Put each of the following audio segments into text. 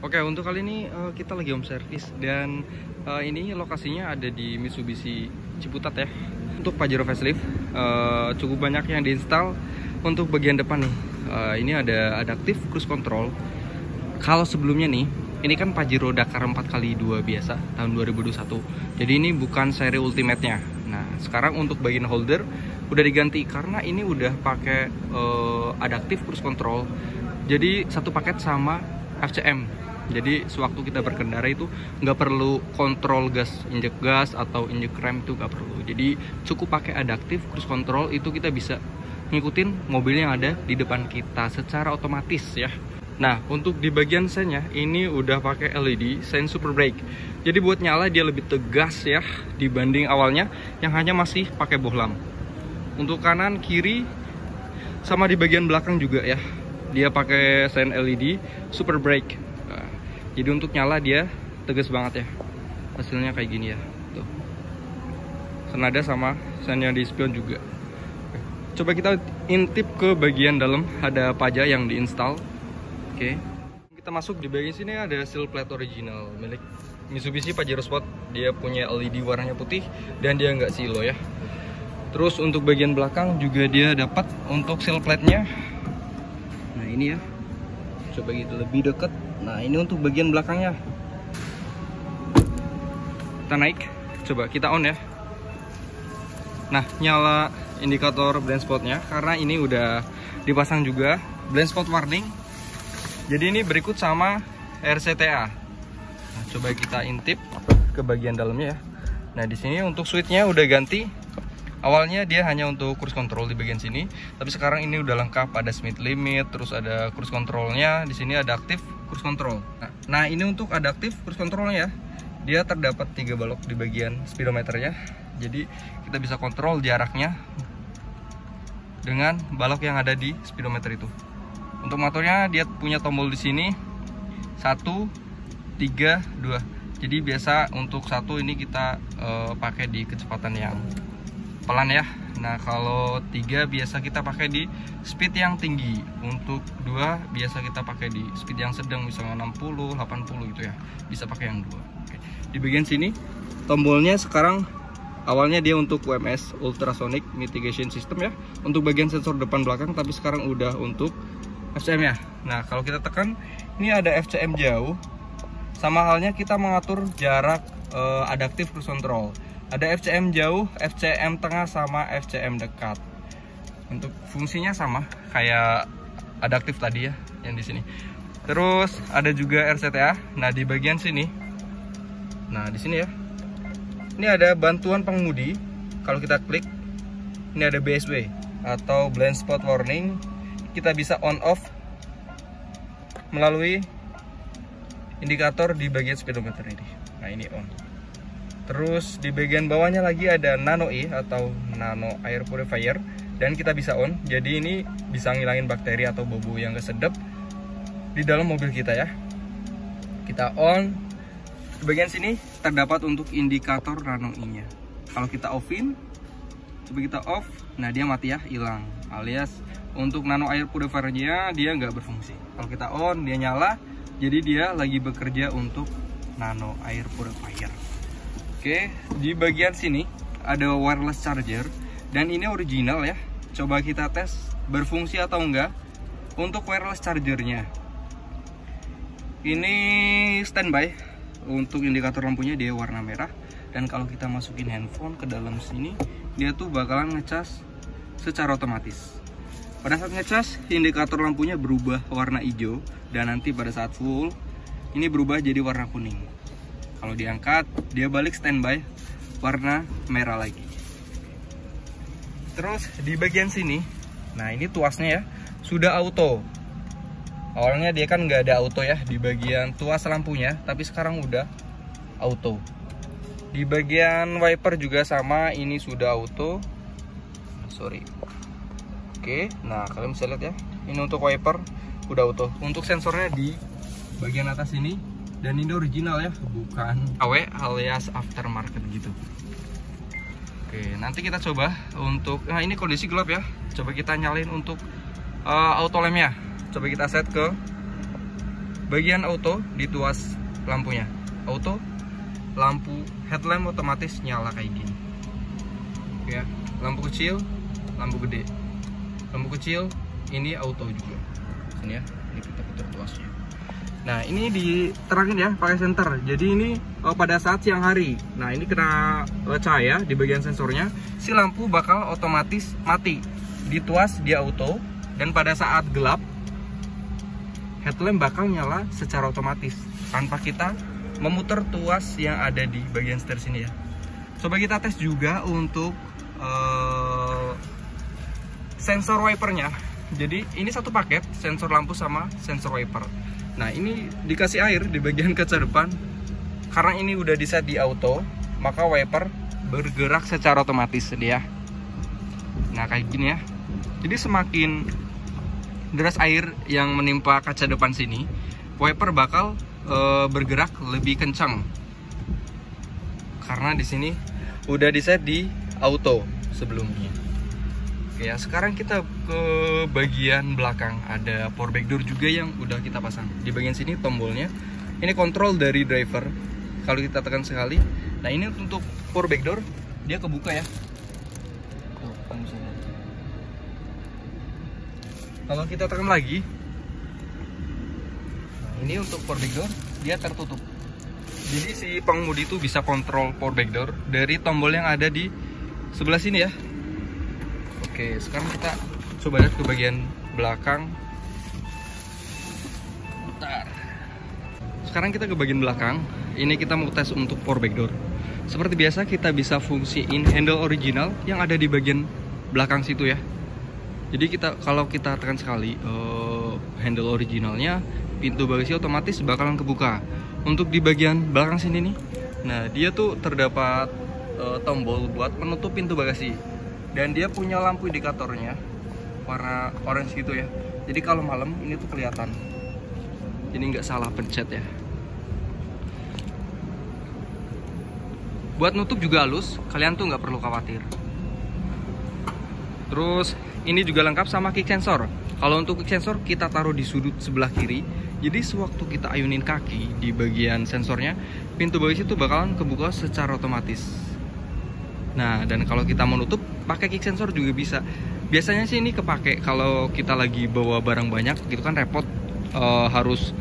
Oke, untuk kali ini kita lagi home service dan ini lokasinya ada di Mitsubishi Ciputat ya. Untuk Pajero facelift cukup banyak yang diinstal. Untuk bagian depan nih, ini ada adaptive cruise control. Kalau sebelumnya nih, ini kan Pajero Dakar 4x2 biasa tahun 2021. Jadi ini bukan seri ultimate-nya. Nah, sekarang untuk bagian holder udah diganti karena ini udah pakai adaptive cruise control. Jadi satu paket sama FCM. Jadi sewaktu kita berkendara itu nggak perlu kontrol gas, injek gas atau injek rem, itu nggak perlu. Jadi cukup pakai adaptive cruise control, itu kita bisa ngikutin mobil yang ada di depan kita secara otomatis ya. Nah, untuk di bagian sennya ini udah pakai LED sen super brake. Jadi buat nyala dia lebih tegas ya dibanding awalnya yang hanya masih pakai bohlam. Untuk kanan kiri sama di bagian belakang juga ya, dia pakai sen LED super brake. Jadi untuk nyala dia tegas banget ya. Hasilnya kayak gini ya. Tuh. Senada sama sen yang di spion juga. Coba kita intip ke bagian dalam, ada apa aja yang diinstal. Oke. Kita masuk di bagian sini, ada seal plate original milik Mitsubishi Pajero Sport. Dia punya LED warnanya putih dan dia nggak silo ya. Terus untuk bagian belakang juga dia dapat untuk seal plate-nya. Nah, ini ya. Coba gitu lebih dekat. Nah, ini untuk bagian belakangnya. Kita naik, coba kita on ya. Nah, nyala indikator blind spotnya karena ini udah dipasang juga blind spot warning. Jadi ini berikut sama RCTA. Nah, coba kita intip ke bagian dalamnya ya. Nah, di sini untuk switch-nya udah ganti. Awalnya dia hanya untuk cruise control di bagian sini, tapi sekarang ini udah lengkap, ada speed limit, terus ada cruise controlnya. Di sini ada active cruise control. Nah, ini untuk adaptive cruise controlnya ya. Dia terdapat 3 balok di bagian speedometernya. Jadi kita bisa kontrol jaraknya dengan balok yang ada di speedometer itu. Untuk motornya dia punya tombol di sini 1, 3, 2. Jadi biasa untuk 1 ini kita pakai di kecepatan yang pelan ya. Nah, kalau 3 biasa kita pakai di speed yang tinggi. Untuk 2 biasa kita pakai di speed yang sedang, misalnya 60, 80 gitu ya. Bisa pakai yang 2. Oke. Di bagian sini tombolnya sekarang awalnya dia untuk UMS, ultrasonic mitigation system ya. Untuk bagian sensor depan belakang, tapi sekarang udah untuk FCM ya. Nah, kalau kita tekan ini ada FCM jauh. Sama halnya kita mengatur jarak adaptive cruise control. Ada FCM jauh, FCM tengah, sama FCM dekat. Untuk fungsinya sama kayak adaptif tadi ya, yang di sini. Terus ada juga RCTA. Nah, di bagian sini, nah di sini ya, ini ada bantuan pengemudi. Kalau kita klik, ini ada BSW atau blind spot warning. Kita bisa on off melalui indikator di bagian speedometer ini. Nah, ini on. Terus di bagian bawahnya lagi ada Nano E atau Nano Air Purifier, dan kita bisa on. Jadi ini bisa ngilangin bakteri atau bau yang gak sedap di dalam mobil kita ya. Kita on. Di bagian sini terdapat untuk indikator Nano E-nya. Kalau kita offin, coba kita off, nah dia mati ya, hilang. Alias untuk Nano Air Purifier-nya dia nggak berfungsi. Kalau kita on, dia nyala. Jadi dia lagi bekerja untuk Nano Air Purifier. Oke, di bagian sini ada wireless charger dan ini original ya. Coba kita tes berfungsi atau enggak untuk wireless chargernya. Ini standby. Untuk indikator lampunya dia warna merah, dan kalau kita masukin handphone ke dalam sini, dia tuh bakalan ngecas secara otomatis. Pada saat ngecas, indikator lampunya berubah warna hijau, dan nanti pada saat full ini berubah jadi warna kuning. Kalau diangkat, dia balik standby warna merah lagi. Terus di bagian sini, nah ini tuasnya ya, sudah auto. Awalnya dia kan nggak ada auto ya di bagian tuas lampunya, tapi sekarang udah auto. Di bagian wiper juga sama, ini sudah auto. Sorry. Oke, nah kalian bisa lihat ya, ini untuk wiper udah auto. Untuk sensornya di bagian atas ini. Dan ini original ya, bukan KW alias aftermarket gitu. Oke, nanti kita coba untuk, nah ini kondisi gelap ya. Coba kita nyalain untuk auto lamp-nya. Coba kita set ke bagian auto di tuas lampunya. Auto, lampu headlamp otomatis nyala kayak gini. Ya, lampu kecil, lampu gede. Lampu kecil ini auto juga. Ini ya, ini kita putar tuasnya. Nah, ini diterangin ya pakai senter. Jadi ini pada saat siang hari. Nah, ini kena cahaya di bagian sensornya, si lampu bakal otomatis mati. Di tuas dia auto, dan pada saat gelap headlamp bakal nyala secara otomatis tanpa kita memutar tuas yang ada di bagian setir sini ya. Coba kita tes juga untuk sensor wipernya. Jadi ini satu paket, sensor lampu sama sensor wiper. Nah, ini dikasih air di bagian kaca depan. Karena ini udah di set di auto, maka wiper bergerak secara otomatis dia. Nah, kayak gini ya. Jadi semakin deras air yang menimpa kaca depan sini, wiper bakal bergerak lebih kencang. Karena di sini udah di set di auto sebelumnya. Oke ya, sekarang kita ke bagian belakang. Ada power back door juga yang udah kita pasang. Di bagian sini tombolnya. Ini kontrol dari driver. Kalau kita tekan sekali. Nah, ini untuk power back door, dia kebuka ya. Kalau kita tekan lagi, nah, ini untuk power back door, dia tertutup. Jadi si pengemudi itu bisa kontrol power back door dari tombol yang ada di sebelah sini ya. Oke, sekarang kita coba lihat ke bagian belakang. Bentar. Sekarang kita ke bagian belakang. Ini kita mau tes untuk power back door. Seperti biasa kita bisa fungsiin handle original yang ada di bagian belakang situ ya. Jadi kalau kita tekan sekali handle originalnya, pintu bagasi otomatis bakalan kebuka. Untuk di bagian belakang sini nih, nah dia tuh terdapat tombol buat menutup pintu bagasi. Dan dia punya lampu indikatornya warna orange gitu ya. Jadi kalau malam ini tuh kelihatan. Ini nggak salah pencet ya. Buat nutup juga halus, kalian tuh nggak perlu khawatir. Terus ini juga lengkap sama kick sensor. Kalau untuk kick sensor kita taruh di sudut sebelah kiri. Jadi sewaktu kita ayunin kaki di bagian sensornya, pintu bagasi itu bakalan kebuka secara otomatis. Nah, dan kalau kita mau nutup pakai kick sensor juga bisa. Biasanya sih ini kepake kalau kita lagi bawa barang banyak gitu kan, repot harus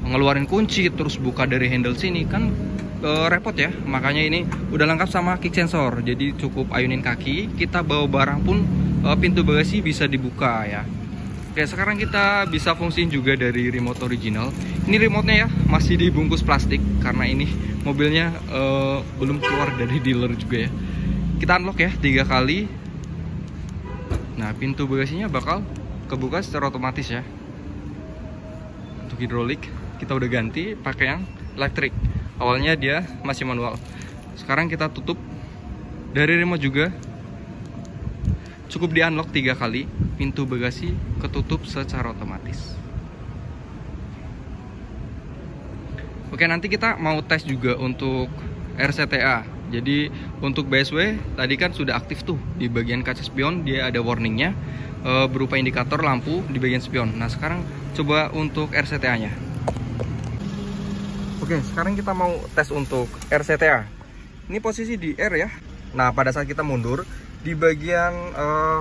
ngeluarin kunci terus buka dari handle sini kan repot ya. Makanya ini udah lengkap sama kick sensor. Jadi cukup ayunin kaki, kita bawa barang pun pintu bagasi bisa dibuka ya. Oke, sekarang kita bisa fungsiin juga dari remote original. Ini remote-nya ya masih dibungkus plastik karena ini mobilnya belum keluar dari dealer juga ya. Kita unlock ya 3 kali. Nah, pintu bagasinya bakal kebuka secara otomatis ya. Untuk hidrolik kita udah ganti pakai yang elektrik. Awalnya dia masih manual. Sekarang kita tutup dari remote juga. Cukup di unlock 3 kali, pintu bagasi ketutup secara otomatis. Oke, nanti kita mau tes juga untuk RCTA. Jadi untuk BSW tadi kan sudah aktif tuh di bagian kaca spion, dia ada warningnya berupa indikator lampu di bagian spion. Nah, sekarang coba untuk RCTA-nya. Oke, sekarang kita mau tes untuk RCTA. Ini posisi di R ya. Nah, pada saat kita mundur di bagian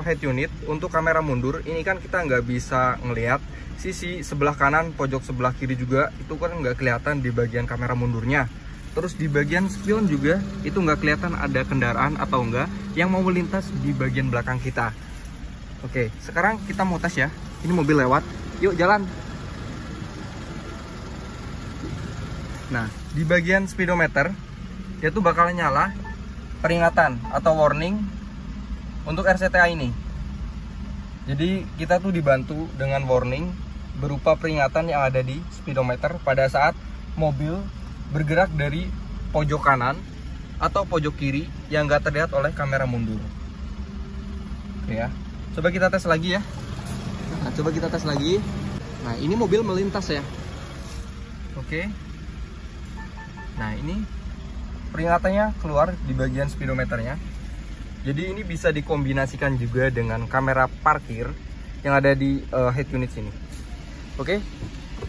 head unit untuk kamera mundur, ini kan kita nggak bisa ngelihat sisi sebelah kanan, pojok sebelah kiri juga itu kan nggak kelihatan di bagian kamera mundurnya. Terus di bagian spion juga itu nggak kelihatan ada kendaraan atau enggak yang mau melintas di bagian belakang kita. Oke, sekarang kita mau tes ya. Ini mobil lewat, yuk jalan. Nah, di bagian speedometer dia tuh bakal nyala peringatan atau warning untuk RCTA ini. Jadi kita tuh dibantu dengan warning berupa peringatan yang ada di speedometer pada saat mobil bergerak dari pojok kanan atau pojok kiri yang nggak terlihat oleh kamera mundur. Oke ya, coba kita tes lagi ya. Nah, coba kita tes lagi. Nah, ini mobil melintas ya. Oke. Nah, ini peringatannya keluar di bagian speedometernya. Jadi ini bisa dikombinasikan juga dengan kamera parkir yang ada di head unit sini. Oke.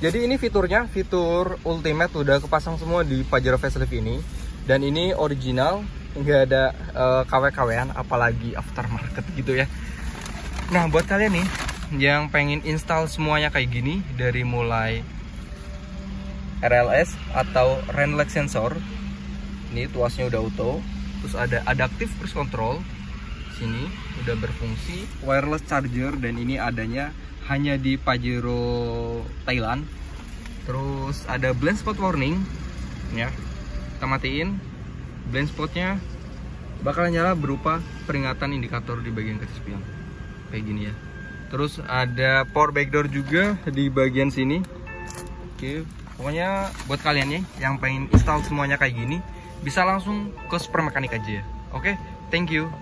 Jadi ini fiturnya, fitur ultimate udah kepasang semua di Pajero facelift ini. Dan ini original, nggak ada KW-KW-an, apalagi aftermarket gitu ya. Nah, buat kalian nih yang pengen install semuanya kayak gini, dari mulai RLS atau rain lag sensor, ini tuasnya udah auto, terus ada adaptive cruise control, sini udah berfungsi, wireless charger, dan ini adanya hanya di Pajero Thailand. Terus ada blind spot warning, ya. Kita matiin, blind spotnya bakal nyala berupa peringatan indikator di bagian kaca spion kayak gini ya. Terus ada power backdoor juga di bagian sini. Oke, pokoknya buat kalian nih yang pengen install semuanya kayak gini, bisa langsung ke Super Mechanic aja ya. Oke, thank you.